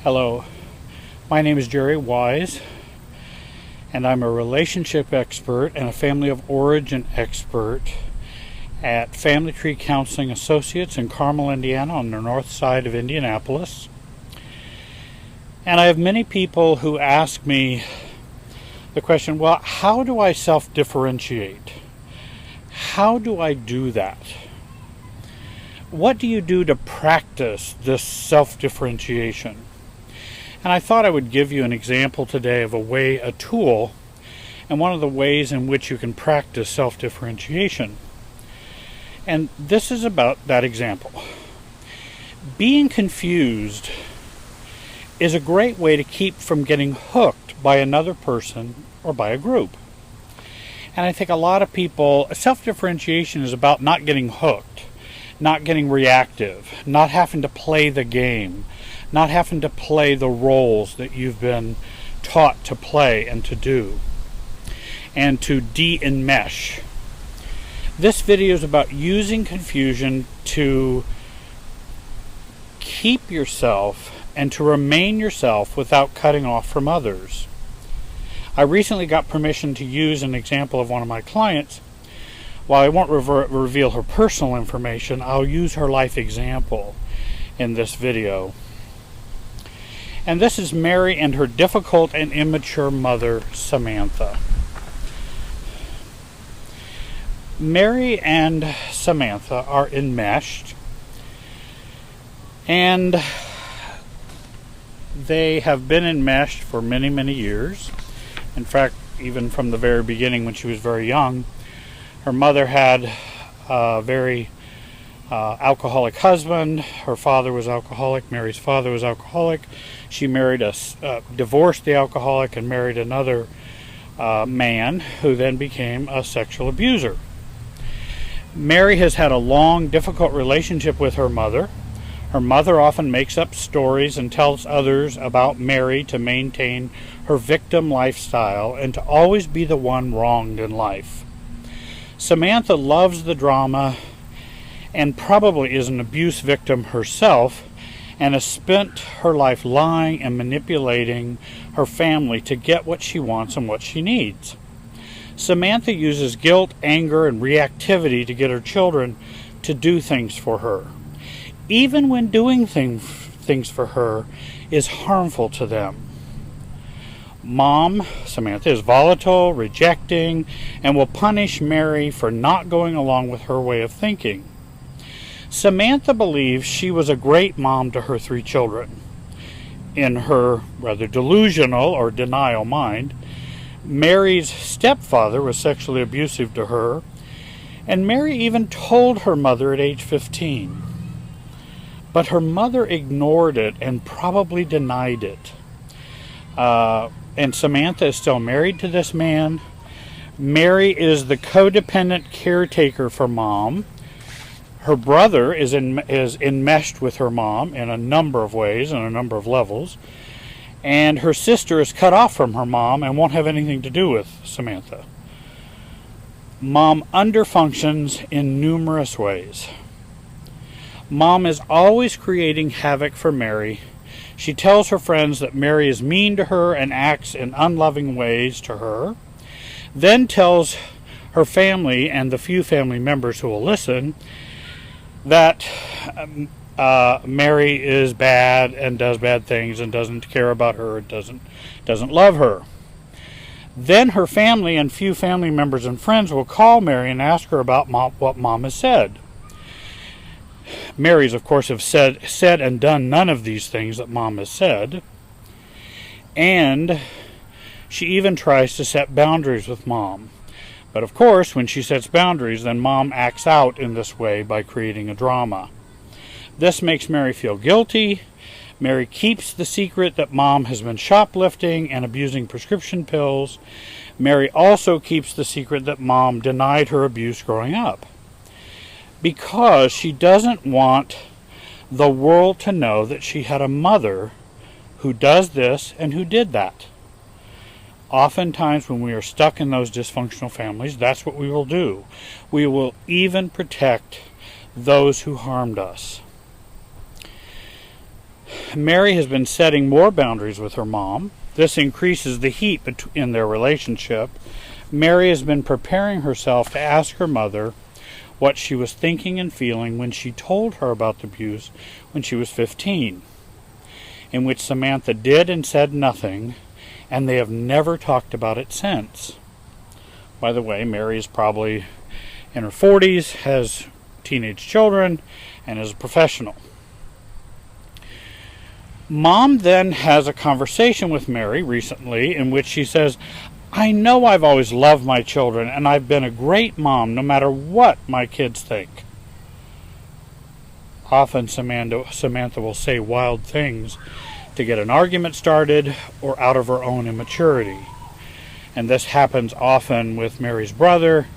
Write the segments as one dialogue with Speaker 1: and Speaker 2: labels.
Speaker 1: Hello, my name is Jerry Wise, and I'm a relationship expert and a family of origin expert at Family Tree Counseling Associates in Carmel, Indiana, on the north side of Indianapolis. And I have many people who ask me the question, well, how do I self-differentiate? How do I do that? What do you do to practice this self-differentiation? And I thought I would give you an example today of a tool, and one of the ways in which you can practice self-differentiation. And this is about that example. Being confused is a great way to keep from getting hooked by another person or by a group. And I think a lot of people, self-differentiation is about not getting hooked, not getting reactive, not having to play the game, not having to play the roles that you've been taught to play and to do, and to de-enmesh. This video is about using confusion to keep yourself and to remain yourself without cutting off from others. I recently got permission to use an example of one of my clients. While I won't reveal her personal information, I'll use her life example in this video. And this is Mary and her difficult and immature mother, Samantha. Mary and Samantha are enmeshed, and they have been enmeshed for many, many years. In fact, even from the very beginning, when she was very young, her mother had a very alcoholic husband. Her father was alcoholic. Mary's father was alcoholic. She married divorced the alcoholic and married another man who then became a sexual abuser. Mary has had a long, difficult relationship with her mother. Her mother often makes up stories and tells others about Mary to maintain her victim lifestyle and to always be the one wronged in life. Samantha loves the drama and probably is an abuse victim herself, and has spent her life lying and manipulating her family to get what she wants and what she needs. Samantha uses guilt, anger, and reactivity to get her children to do things for her, even when doing things for her is harmful to them. Mom, Samantha, is volatile, rejecting, and will punish Mary for not going along with her way of thinking. Samantha believes she was a great mom to her 3 children. In her rather delusional or denial mind, Mary's stepfather was sexually abusive to her, and Mary even told her mother at age 15. But her mother ignored it and probably denied it. And Samantha is still married to this man. Mary is the codependent caretaker for Mom. Her brother is enmeshed with her mom in a number of ways and a number of levels. And her sister is cut off from her mom and won't have anything to do with Samantha. Mom underfunctions in numerous ways. Mom is always creating havoc for Mary. She tells her friends that Mary is mean to her and acts in unloving ways to her, then tells her family and the few family members who will listen that Mary is bad and does bad things and doesn't care about her and doesn't love her. Then her family and few family members and friends will call Mary and ask her about what Mom has said. Mary's, of course, have said and done none of these things that Mom has said. And she even tries to set boundaries with Mom. But of course, when she sets boundaries, then Mom acts out in this way by creating a drama. This makes Mary feel guilty. Mary keeps the secret that Mom has been shoplifting and abusing prescription pills. Mary also keeps the secret that Mom denied her abuse growing up, because she doesn't want the world to know that she had a mother who does this and who did that. Oftentimes when we are stuck in those dysfunctional families, that's what we will do. We will even protect those who harmed us. Mary has been setting more boundaries with her mom. This increases the heat in their relationship. Mary has been preparing herself to ask her mother what she was thinking and feeling when she told her about the abuse when she was 15, in which Samantha did and said nothing, and they have never talked about it since. By the way, Mary is probably in her 40s, has teenage children, and is a professional. Mom then has a conversation with Mary recently in which she says, I know I've always loved my children, and I've been a great mom no matter what my kids think. Often Samantha will say wild things to get an argument started or out of her own immaturity. And this happens often with Mary's brother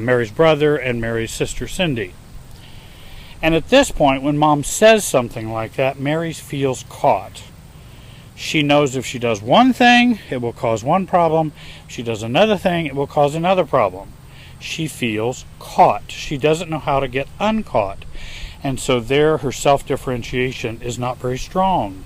Speaker 1: Mary's brother and Mary's sister Cindy. And at this point, when Mom says something like that, Mary feels caught. She knows if she does one thing, it will cause one problem. If she does another thing, it will cause another problem. She feels caught. She doesn't know how to get uncaught. And so there, her self-differentiation is not very strong.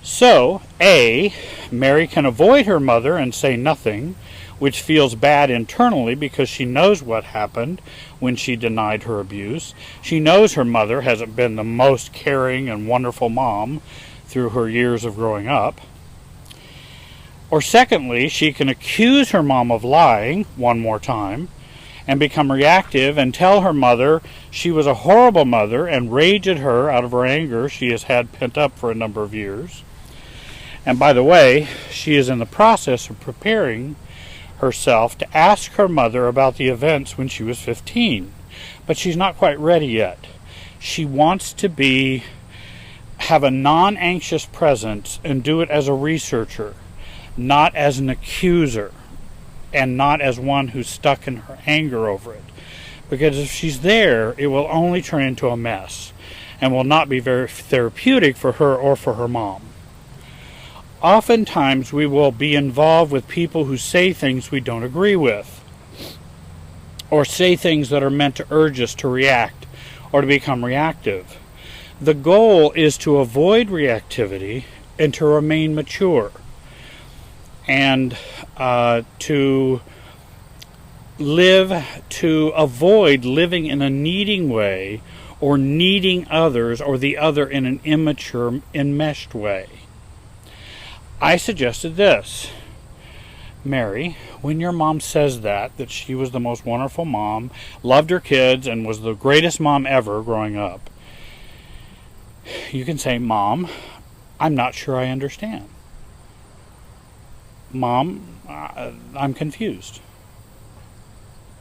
Speaker 1: So, A, Mary can avoid her mother and say nothing, which feels bad internally because she knows what happened when she denied her abuse. She knows her mother hasn't been the most caring and wonderful mom through her years of growing up. Or secondly, she can accuse her mom of lying one more time and become reactive and tell her mother she was a horrible mother and rage at her out of her anger she has had pent up for a number of years. And by the way, she is in the process of preparing herself to ask her mother about the events when she was 15, but she's not quite ready yet. She wants to have a non-anxious presence and do it as a researcher, not as an accuser, and not as one who's stuck in her anger over it. Because if she's there, it will only turn into a mess and will not be very therapeutic for her or for her mom. Oftentimes we will be involved with people who say things we don't agree with, or say things that are meant to urge us to react or to become reactive. The goal is to avoid reactivity and to remain mature, and to avoid living in a needing way or needing others or the other in an immature, enmeshed way. I suggested this. Mary, when your mom says that she was the most wonderful mom, loved her kids, and was the greatest mom ever growing up, you can say, Mom, I'm not sure I understand. Mom, I'm confused.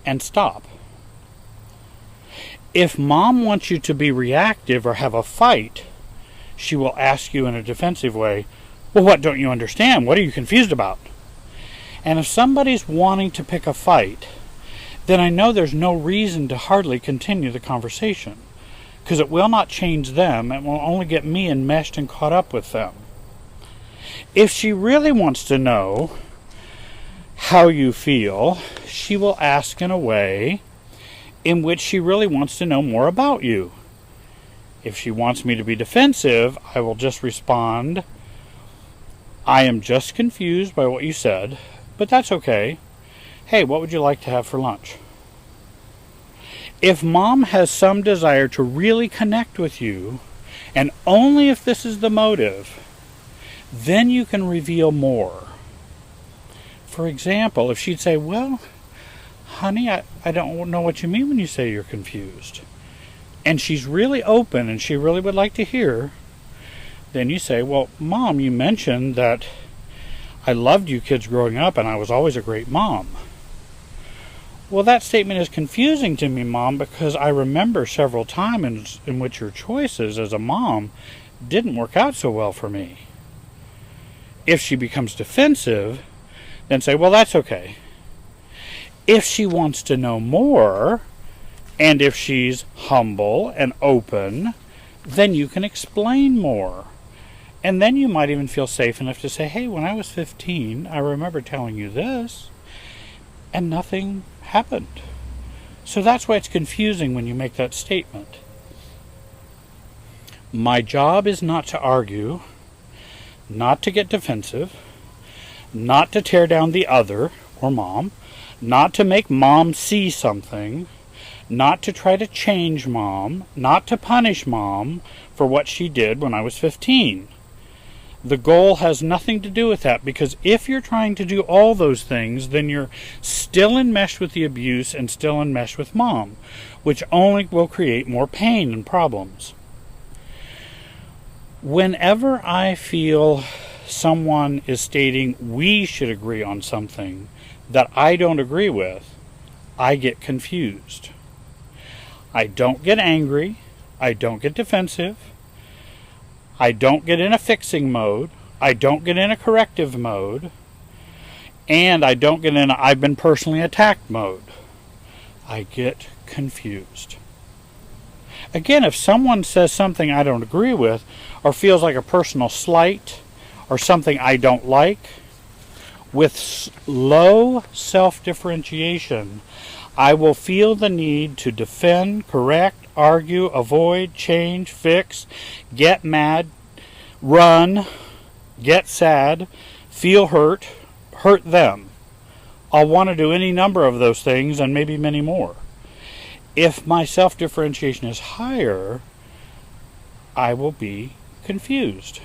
Speaker 1: And stop. If Mom wants you to be reactive or have a fight, she will ask you in a defensive way, well, what don't you understand? What are you confused about? And if somebody's wanting to pick a fight, then I know there's no reason to hardly continue the conversation, because it will not change them. It will only get me enmeshed and caught up with them. If she really wants to know how you feel, she will ask in a way in which she really wants to know more about you. If she wants me to be defensive, I will just respond, I am just confused by what you said, but that's okay. Hey, what would you like to have for lunch? If Mom has some desire to really connect with you, and only if this is the motive, then you can reveal more. For example, if she'd say, well, honey, I don't know what you mean when you say you're confused, and she's really open and she really would like to hear, then you say, well, Mom, you mentioned that I loved you kids growing up and I was always a great mom. Well, that statement is confusing to me, Mom, because I remember several times in which your choices as a mom didn't work out so well for me. If she becomes defensive, then say, well, that's okay. If she wants to know more, and if she's humble and open, then you can explain more. And then you might even feel safe enough to say, hey, when I was 15, I remember telling you this, and nothing happened. So that's why it's confusing when you make that statement. My job is not to argue, not to get defensive, not to tear down the other, or mom, not to make mom see something, not to try to change mom, not to punish mom for what she did when I was 15. The goal has nothing to do with that, because if you're trying to do all those things, then you're still enmeshed with the abuse and still enmeshed with mom, which only will create more pain and problems. Whenever I feel someone is stating we should agree on something that I don't agree with, I get confused. I don't get angry. I don't get defensive. I don't get in a fixing mode. I don't get in a corrective mode. And I don't get in a I've been personally attacked mode. I get confused. Again, if someone says something I don't agree with, or feels like a personal slight, or something I don't like, with low self-differentiation, I will feel the need to defend, correct, argue, avoid, change, fix, get mad, run, get sad, feel hurt them. I'll want to do any number of those things and maybe many more. If my self-differentiation is higher, I will be confused,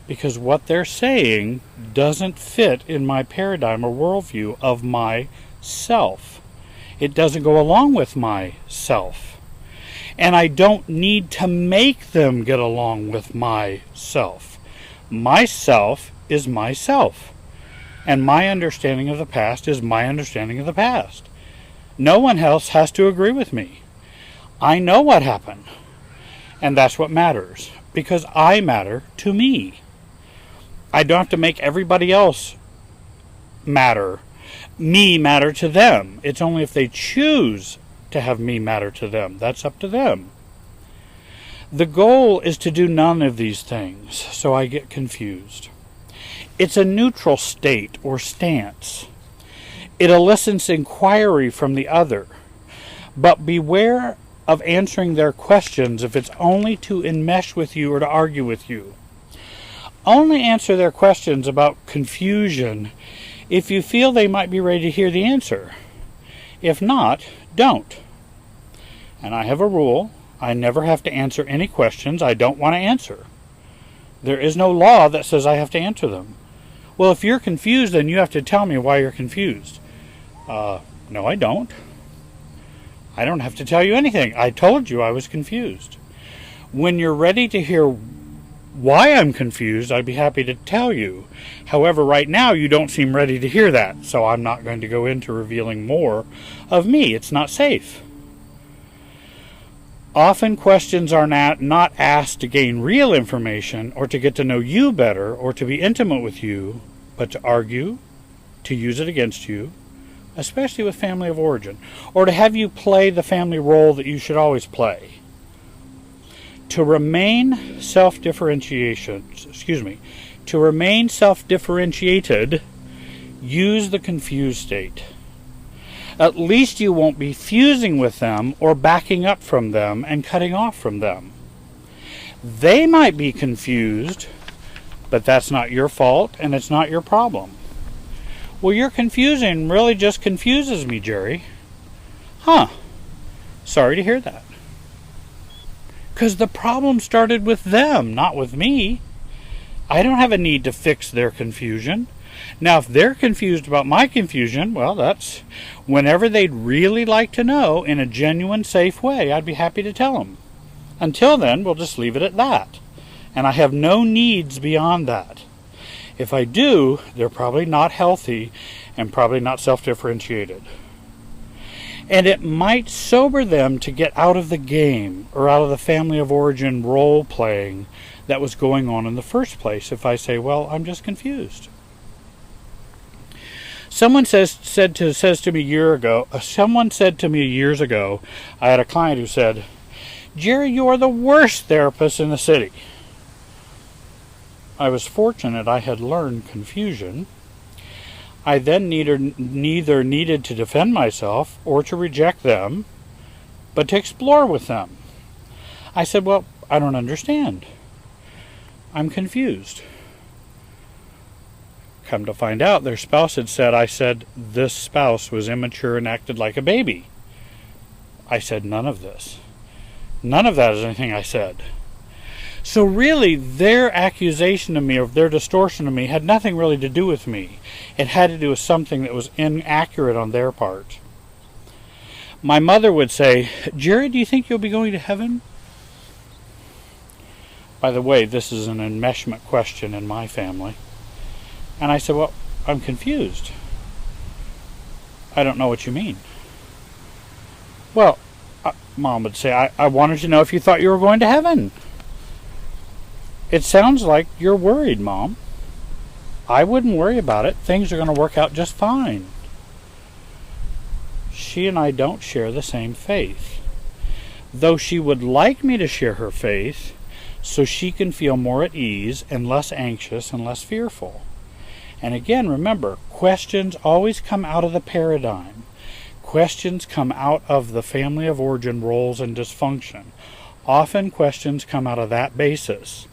Speaker 1: because what they're saying doesn't fit in my paradigm or worldview of myself. It doesn't go along with myself. And I don't need to make them get along with myself. Myself is myself. And my understanding of the past is my understanding of the past. No one else has to agree with me. I know what happened. And that's what matters, because I matter to me. I don't have to make everybody else matter. Me matter to them. It's only if they choose to have me matter to them. That's up to them. The goal is to do none of these things, so I get confused. It's a neutral state or stance. It elicits inquiry from the other, but beware of answering their questions if it's only to enmesh with you or to argue with you. Only answer their questions about confusion if you feel they might be ready to hear the answer. If not, don't. And I have a rule. I never have to answer any questions I don't want to answer. There is no law that says I have to answer them. Well, if you're confused, then you have to tell me why you're confused. No, I don't. I don't have to tell you anything. I told you I was confused. When you're ready to hear why I'm confused, I'd be happy to tell you. However, right now you don't seem ready to hear that, so I'm not going to go into revealing more of me. It's not safe. Often questions are not asked to gain real information or to get to know you better or to be intimate with you, but to argue, to use it against you, especially with family of origin, or to have you play the family role that you should always play. To remain self-differentiated, use the confused state. At least you won't be fusing with them or backing up from them and cutting off from them. They might be confused, but that's not your fault and it's not your problem. Well, your confusion really just confuses me, Jerry. Huh. Sorry to hear that. Because the problem started with them, not with me. I don't have a need to fix their confusion. Now, if they're confused about my confusion, well, that's whenever they'd really like to know in a genuine, safe way, I'd be happy to tell them. Until then, we'll just leave it at that. And I have no needs beyond that. If I do, they're probably not healthy and probably not self-differentiated. And it might sober them to get out of the game or out of the family of origin role-playing that was going on in the first place if I say, well, I'm just confused. Someone said to me years ago, I had a client who said, Jerry, you are the worst therapist in the city. I was fortunate I had learned confusion. I then neither needed to defend myself or to reject them, but to explore with them. I said, well, I don't understand. I'm confused. Come to find out, their spouse had said, I said this spouse was immature and acted like a baby. I said none of this. None of that is anything I said. So really, their accusation of me, or their distortion of me, had nothing really to do with me. It had to do with something that was inaccurate on their part. My mother would say, Jerry, do you think you'll be going to heaven? By the way, this is an enmeshment question in my family. And I said, well, I'm confused. I don't know what you mean. Well, Mom would say, I wanted to know if you thought you were going to heaven. It sounds like you're worried, Mom. I wouldn't worry about it. Things are going to work out just fine. She and I don't share the same faith. Though she would like me to share her faith so she can feel more at ease and less anxious and less fearful. And again, remember, questions always come out of the paradigm. Questions come out of the family of origin roles and dysfunction. Often questions come out of that basis.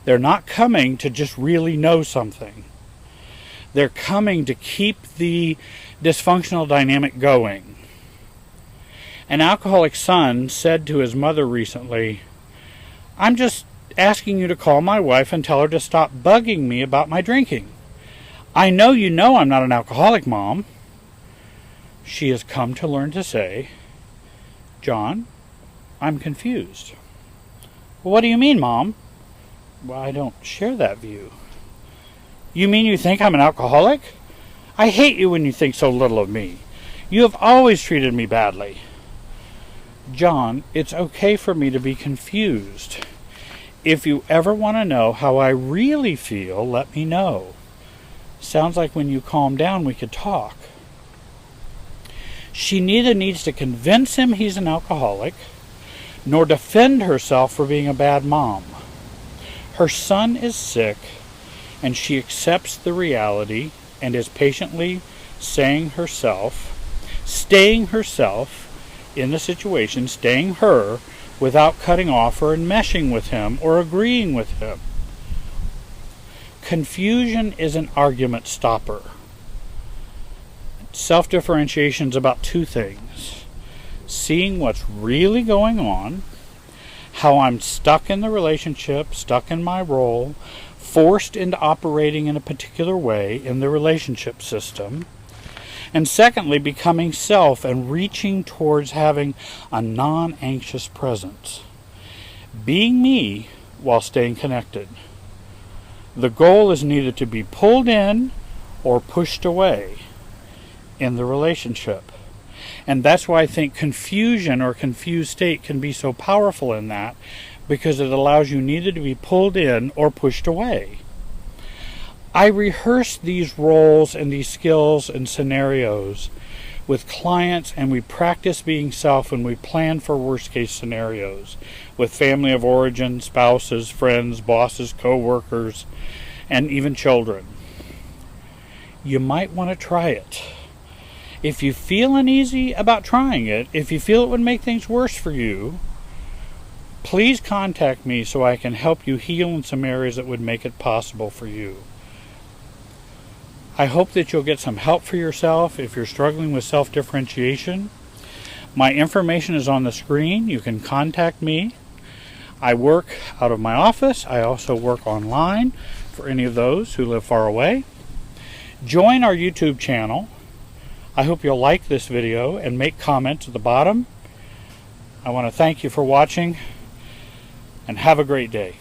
Speaker 1: They're not coming to just really know something. They're coming to keep the dysfunctional dynamic going. An alcoholic son said to his mother recently, I'm just asking you to call my wife and tell her to stop bugging me about my drinking. I know you know I'm not an alcoholic, Mom. She has come to learn to say, John, I'm confused. Well, what do you mean, Mom? Well, I don't share that view. You mean you think I'm an alcoholic? I hate you when you think so little of me. You have always treated me badly. John, it's okay for me to be confused. If you ever want to know how I really feel, let me know. Sounds like when you calm down, we could talk. She neither needs to convince him he's an alcoholic, nor defend herself for being a bad mom. Her son is sick, and she accepts the reality and is patiently staying herself in the situation, staying her, without cutting off or enmeshing with him or agreeing with him. Confusion is an argument stopper. Self-differentiation is about two things. Seeing what's really going on, how I'm stuck in the relationship, stuck in my role, forced into operating in a particular way in the relationship system. And secondly, becoming self and reaching towards having a non-anxious presence. Being me while staying connected. The goal is neither to be pulled in or pushed away in the relationship. And that's why I think confusion or confused state can be so powerful in that, because it allows you neither to be pulled in or pushed away. I rehearse these roles and these skills and scenarios with clients, and we practice being self and we plan for worst case scenarios with family of origin, spouses, friends, bosses, co-workers, and even children. You might want to try it. If you feel uneasy about trying it, if you feel it would make things worse for you, please contact me so I can help you heal in some areas that would make it possible for you. I hope that you'll get some help for yourself if you're struggling with self-differentiation. My information is on the screen. You can contact me. I work out of my office. I also work online for any of those who live far away. Join our YouTube channel. I hope you'll like this video and make comments at the bottom. I want to thank you for watching and have a great day.